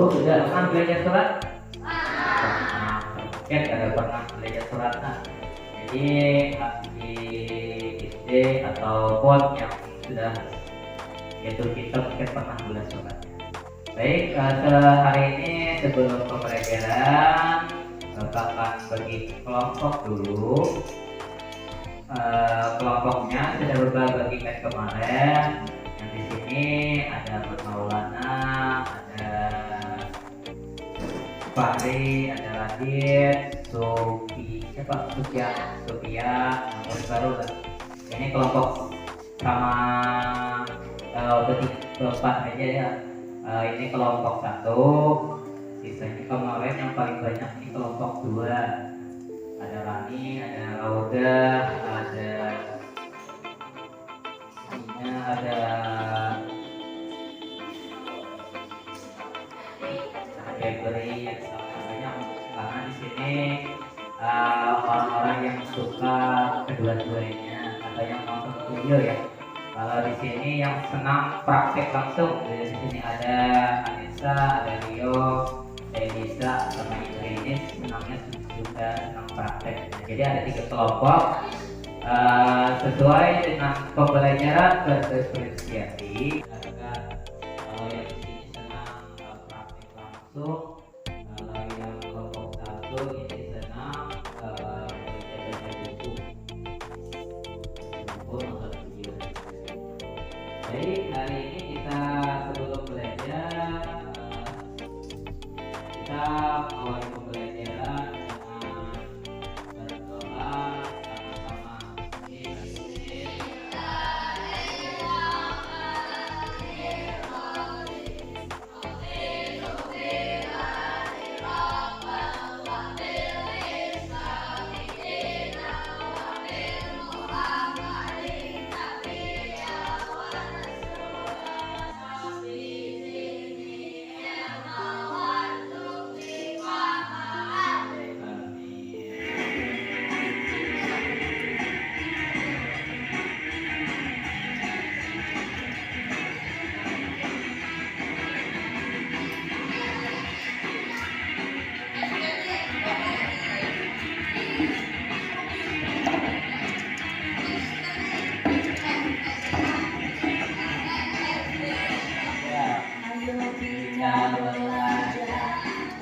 sudah pernah belajar surat? Mungkin ada pernah belajar surat. Nah, jadi di SD ataupun yang sudah yaitu kita mungkin pernah belajar surat. Baik, hari ini sebelum pembelajaran Bapak akan bagi kelompok dulu. Kelompoknya sudah Bapak bagikan kemarin. Yang di sini ada Maulana, ada Fahri, ada Radit, Sofia, baru lah. Ini kelompok sama berempat aja ya. Ini kelompok 1. Sisanya kemarin yang paling banyak ini kelompok 2. Ada Rani, ada Lauda, ada Ina, ada Febri, banyak karena di sini orang-orang yang suka kedua-duanya atau yang mau video ya. Kalau di sini yang senang praktek langsung, di sini ada Anissa, ada Rio, ada Elisa, sama Idris, senangnya juga senang praktek. Jadi ada 3 kelompok sesuai dengan pembelajaran berdiferensiasi. Kalau yang di sini senang praktek langsung, kalau yang kelompok 1 ini senang baca buku. Jadi hari ini kita sebelum belajar kita awal pembelajaran dengan berdoa sama-sama.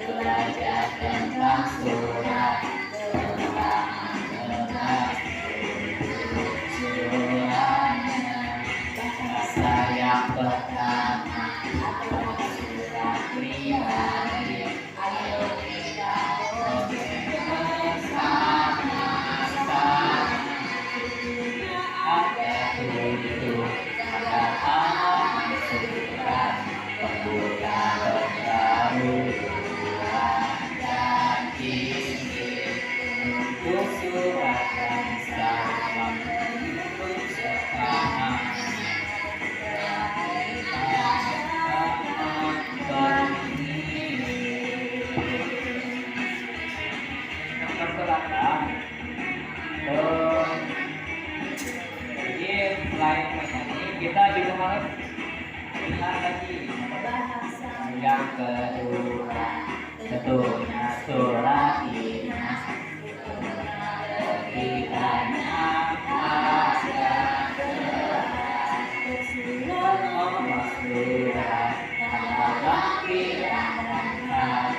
Belajar tentang surat bahasa yang pertama adalah surat pribadi. Ayo kita bersama-sama ada tujuh pada halaman surat pembuka baru. Jadi selain menyanyi kita juga harus lihat lagi bahasa yang kedua. Tentunya surat Inas logikanya ada nomor surat halaman pilihan halaman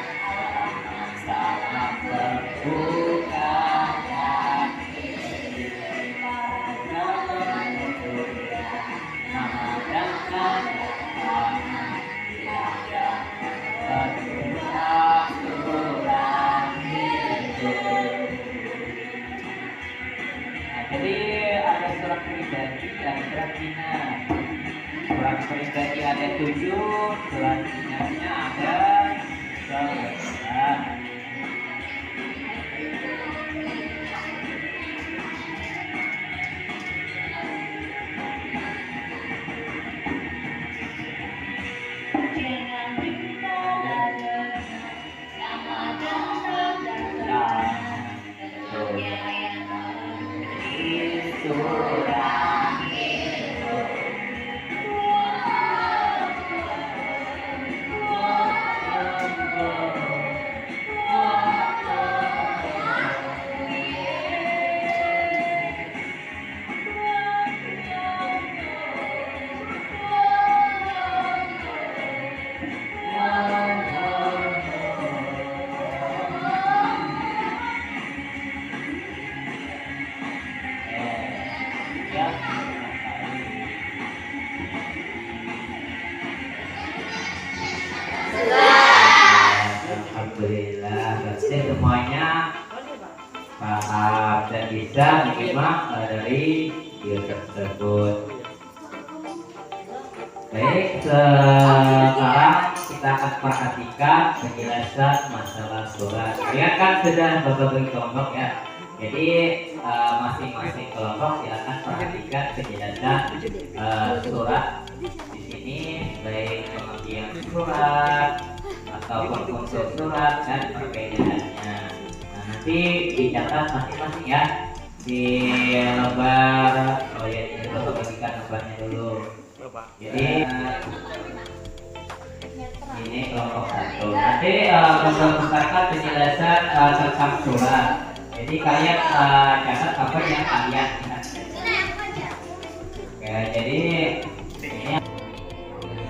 salam terbuka dan nama dan tanda jadi ada surat pribadi, ada surat dinas. Surat pribadi ada 7, surat dinasnya ada 11. bisa menyimak dari video tersebut. Baik, sekarang kita akan perhatikan penjelasan masalah surat. Kalian kan sudah berbagi kelompok ya. Jadi masing-masing kelompok silakan perhatikan penjelasan surat di sini, baik pengertian surat atau fungsi surat dan perbedaannya. Nah, nanti dicatat masing-masing ya di lembar. Oh ya, kita bagikan lembarnya dulu. Jadi ini kelompok satu. Nanti memberikan penjelasan tentang surat. Jadi kalian catat apa yang kalian ingat. Oke, jadi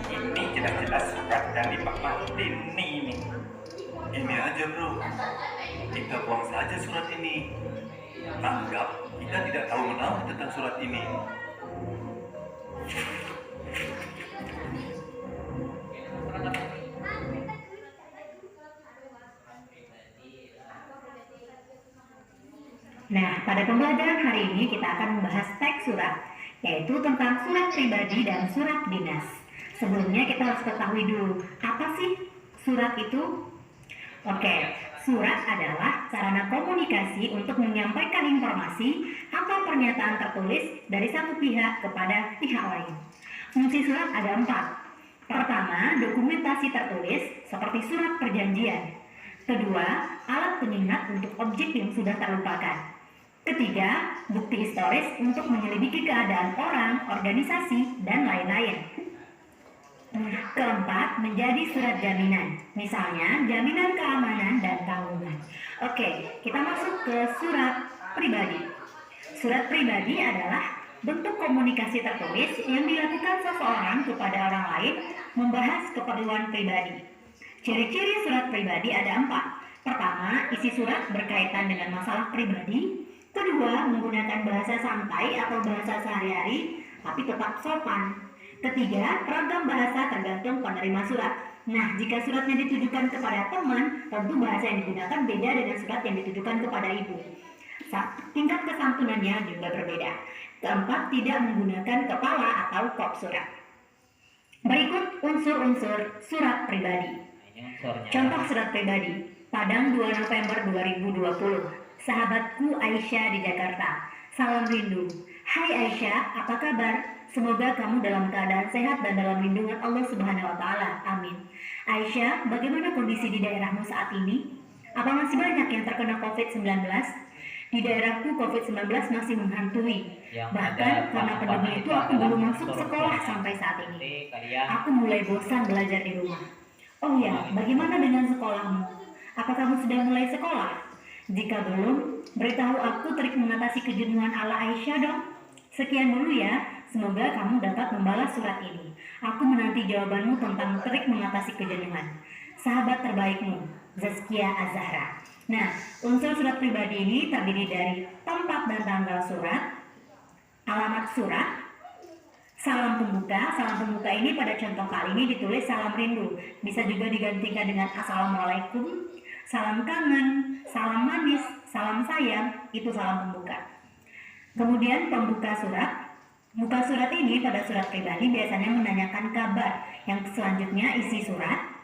ini jelas-jelas surat dan dipakai ini aja bro, kita buang saja surat ini. Anggap kita tidak tahu menahu tentang surat ini. Nah, pada pembelajaran hari ini kita akan membahas teks surat, yaitu tentang surat pribadi dan surat dinas. Sebelumnya kita harus ketahui dulu, apa sih surat itu? Oke, surat adalah sarana komunikasi untuk menyampaikan informasi atau pernyataan tertulis dari satu pihak kepada pihak lain. Fungsi surat ada 4. Pertama, dokumentasi tertulis seperti surat perjanjian. Kedua, alat pengingat untuk objek yang sudah terlupakan. Ketiga, bukti historis untuk menyelidiki keadaan orang, organisasi, dan lain-lain. Keempat, menjadi surat jaminan. Misalnya, jaminan keamanan dan tanggungan. Oke, kita masuk ke surat pribadi. Surat pribadi adalah bentuk komunikasi tertulis yang dilakukan seseorang kepada orang lain membahas keperluan pribadi. Ciri-ciri surat pribadi ada 4. Pertama, isi surat berkaitan dengan masalah pribadi. Kedua, menggunakan bahasa santai atau bahasa sehari-hari, tapi tetap sopan. Ketiga, ragam bahasa tergantung penerima surat. Nah, jika suratnya ditujukan kepada teman, tentu bahasa yang digunakan beda dengan surat yang ditujukan kepada ibu. Tingkat kesantunannya juga berbeda. Keempat, tidak menggunakan kepala atau kop surat. Berikut unsur-unsur surat pribadi. Contoh surat pribadi. Padang 2 November 2020. Sahabatku Aisyah di Jakarta. Salam rindu. Hai Aisyah, apa kabar? Semoga kamu dalam keadaan sehat dan dalam lindungan Allah Subhanahu wa Ta'ala. Amin. Aisyah, bagaimana kondisi di daerahmu saat ini? Apa masih banyak yang terkena COVID-19? Di daerahku COVID-19 masih menghantui. Bahkan karena pandemi itu aku belum masuk sekolah sampai saat ini. Aku mulai bosan belajar di rumah. Oh ya, bagaimana dengan sekolahmu? Apa kamu sudah mulai sekolah? Jika belum, beritahu aku trik mengatasi kejenuhan ala Aisyah dong. Sekian dulu ya, semoga kamu dapat membalas surat ini. Aku menanti jawabanmu tentang trik mengatasi kejenuhan. Sahabat terbaikmu, Zaskia Azahra. Nah, unsur surat pribadi ini terdiri dari tempat dan tanggal surat, alamat surat, salam pembuka. Salam pembuka ini pada contoh kali ini ditulis salam rindu. Bisa juga digantikan dengan assalamualaikum, salam kangen, salam manis, salam sayang, itu salam pembuka. Kemudian pembuka surat. Muka surat ini pada surat pribadi biasanya menanyakan kabar. Yang selanjutnya isi surat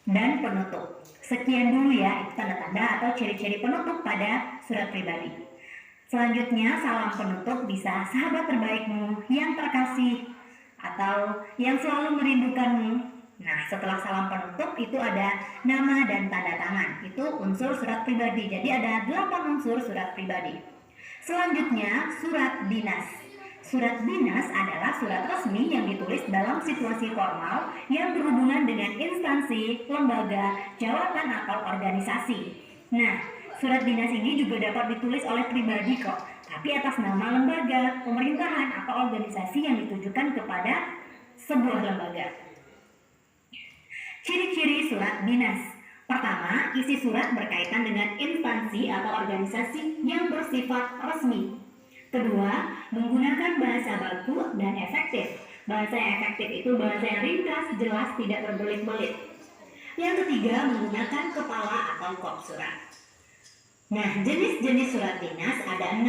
dan penutup. Sekian dulu ya, itu tanda-tanda atau ciri-ciri penutup pada surat pribadi. Selanjutnya salam penutup bisa sahabat terbaikmu, yang terkasih, atau yang selalu merindukanmu. Nah, setelah salam penutup itu ada nama dan tanda tangan. Itu unsur surat pribadi. Jadi ada 8 unsur surat pribadi. Selanjutnya surat dinas. Surat dinas adalah surat resmi yang ditulis dalam situasi formal yang berhubungan dengan instansi, lembaga, jabatan atau organisasi. Nah, surat dinas ini juga dapat ditulis oleh pribadi kok, tapi atas nama lembaga, pemerintahan atau organisasi yang ditujukan kepada sebuah lembaga. Ciri-ciri surat dinas. Pertama, isi surat berkaitan dengan instansi atau organisasi yang bersifat resmi. Kedua, menggunakan bahasa baku dan efektif. Bahasa yang efektif itu bahasa yang ringkas, jelas, tidak berbelit-belit. Yang ketiga, menggunakan kepala atau kop surat. Nah, jenis-jenis surat dinas ada 6.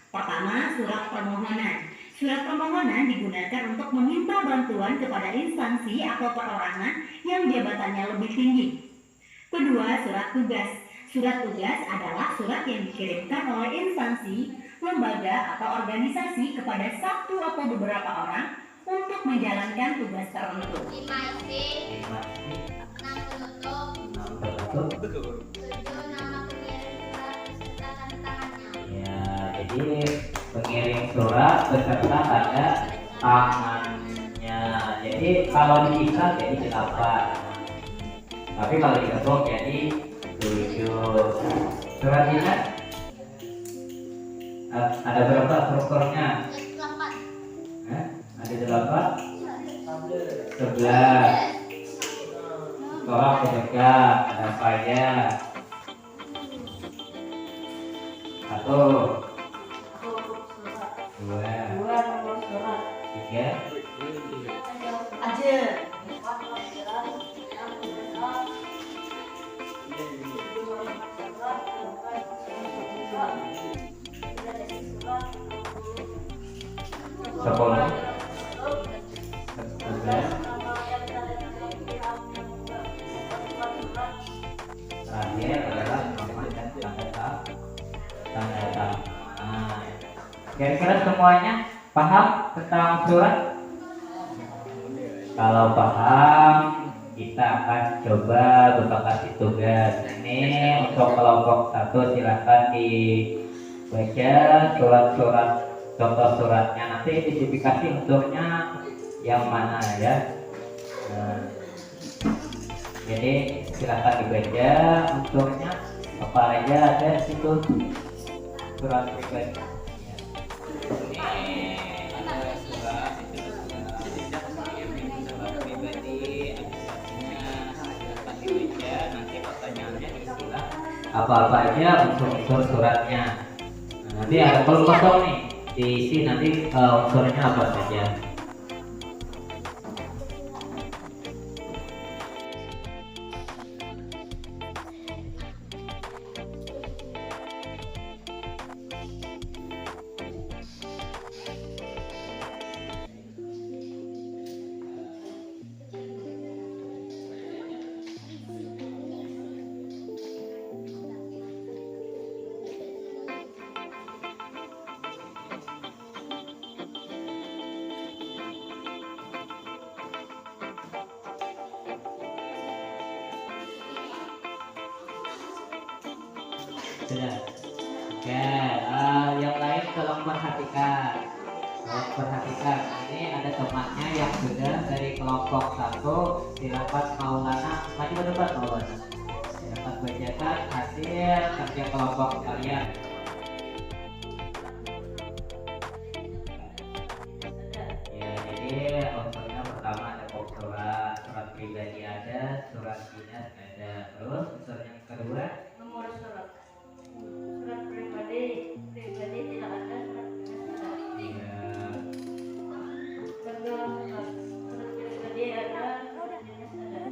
Pertama, surat permohonan. Surat permohonan digunakan untuk meminta bantuan kepada instansi atau perorangan yang jabatannya lebih tinggi. Kedua, surat tugas. Surat tugas adalah surat yang dikirimkan oleh instansi, lembaga, atau organisasi kepada satu atau beberapa orang untuk menjalankan tugas tertentu. Informasi, Enam enam penutup. penutup. Tujuh, nama pengirim surat beserta tanda tangannya. Ya, jadi pengirim surat beserta tanda tangannya. Jadi kalau dipisah jadi 8. Tapi kalau digabung jadi 7. Surat dinas ada berapa strukturnya? Ada 8, 11. Tolak pemegang, ada apa aja? 1, 2, 3, Aja. sepuluh, 11. Terakhir adalah nama dan tanda tangan. Kira-kira semuanya paham tentang surat? Kalau paham, kita akan coba Bapak kasih tugas. Ini untuk kelompok 1 silakan dibaca surat-surat, contoh suratnya. Nanti identifikasi unsurnya yang mana ya. Nah, jadi silakan dibaca unsurnya apa aja ada di situ surat pribadi. Ya. Ini ada surat itu surat pribadi, administrasinya silakan dibaca. Nanti pertanyaannya istilah apa-apa aja unsur-unsur suratnya. Nah, nanti ada kolom kosong nih, diisi nanti unsurnya apa saja. Sudah. Oke, yang lain tolong perhatikan. Perhatikan, ini ada temannya yang sudah dari kelompok 1. Silakan Maulana, maju ke depan Maulana. Silakan bacakan hasil kerja kelompok kalian. Ya, jadi unsurnya pertama ada surat, surat pribadi ada, surat dinas ada. Terus unsur yang kedua Nomor surat. Surat pribadi tidak ada, surat dinas ada. ya, Kedua surat pribadi ada, surat dinas ada.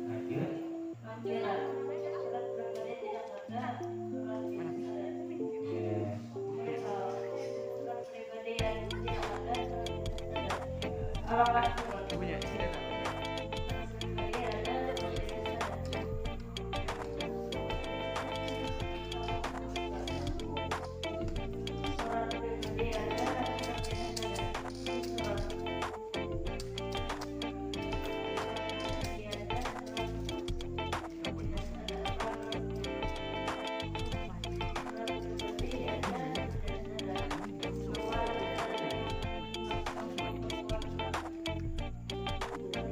lanjut. Panggilan. Surat pribadi tidak ada, surat dinas ada. Ya, Surat pribadi yang tidak ada, surat dinas ada. ya. Alamat surat. Surat pribadi ada, surat dinas ada. Surat pribadi ada, surat dinas ada. Surat pribadi ada, surat dinas ada. Surat pribadi ada, surat dinas ada.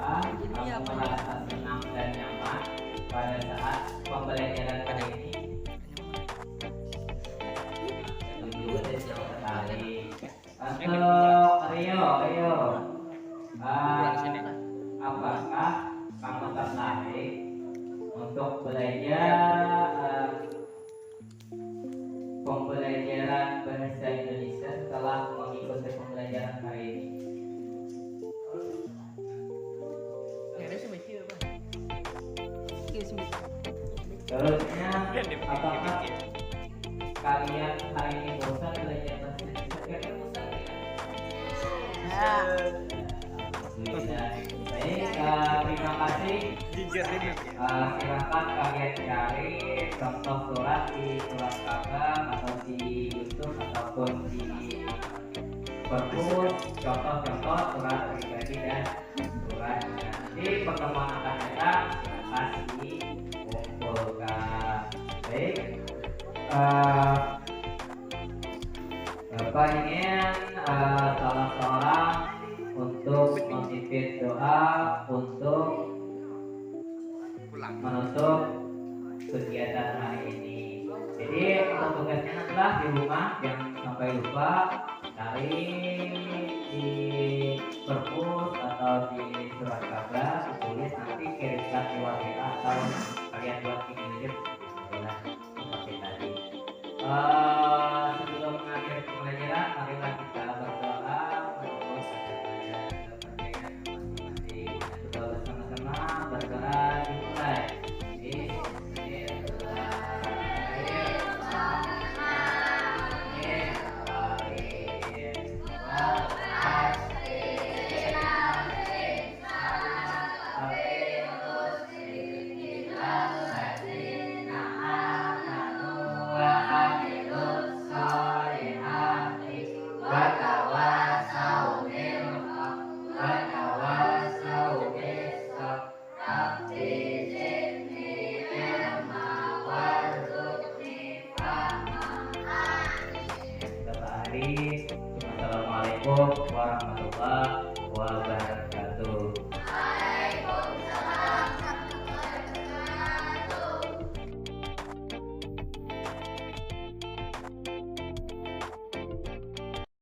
kamu merasa senang dan nyaman pada saat pembelajaran kali ini? Setuju sekali. Untuk Rio, apakah kamu tertarik untuk belajar pembelajaran bahasa Indonesia setelah mengikuti pembelajaran hari ini? Terusnya, apakah kalian hari ini bosan belajar bahasa Indonesia? Alhamdulillah. Baik, terima kasih. Silakan kalian cari contoh surat di surat kabar atau di YouTube ataupun di perpus, contoh-contoh surat pribadi dan surat. Nanti pertemuan akan datang silakan dikumpulkan. Baik, Bapak ingin salah seorang untuk memimpin doa untuk menutup kegiatan hari ini. Jadi untuk tugasnya adalah di rumah jangan sampai lupa cari di perpus atau di surat kabar, ditulis nanti kirimkan di WA atau kalian buat email boleh seperti tadi. Sebelum mengakhiri pembelajaran, marilah kita berdoa menutup kepercayaan masing-masing. Kita bersama-sama berdoa dimulai. Assalamualaikum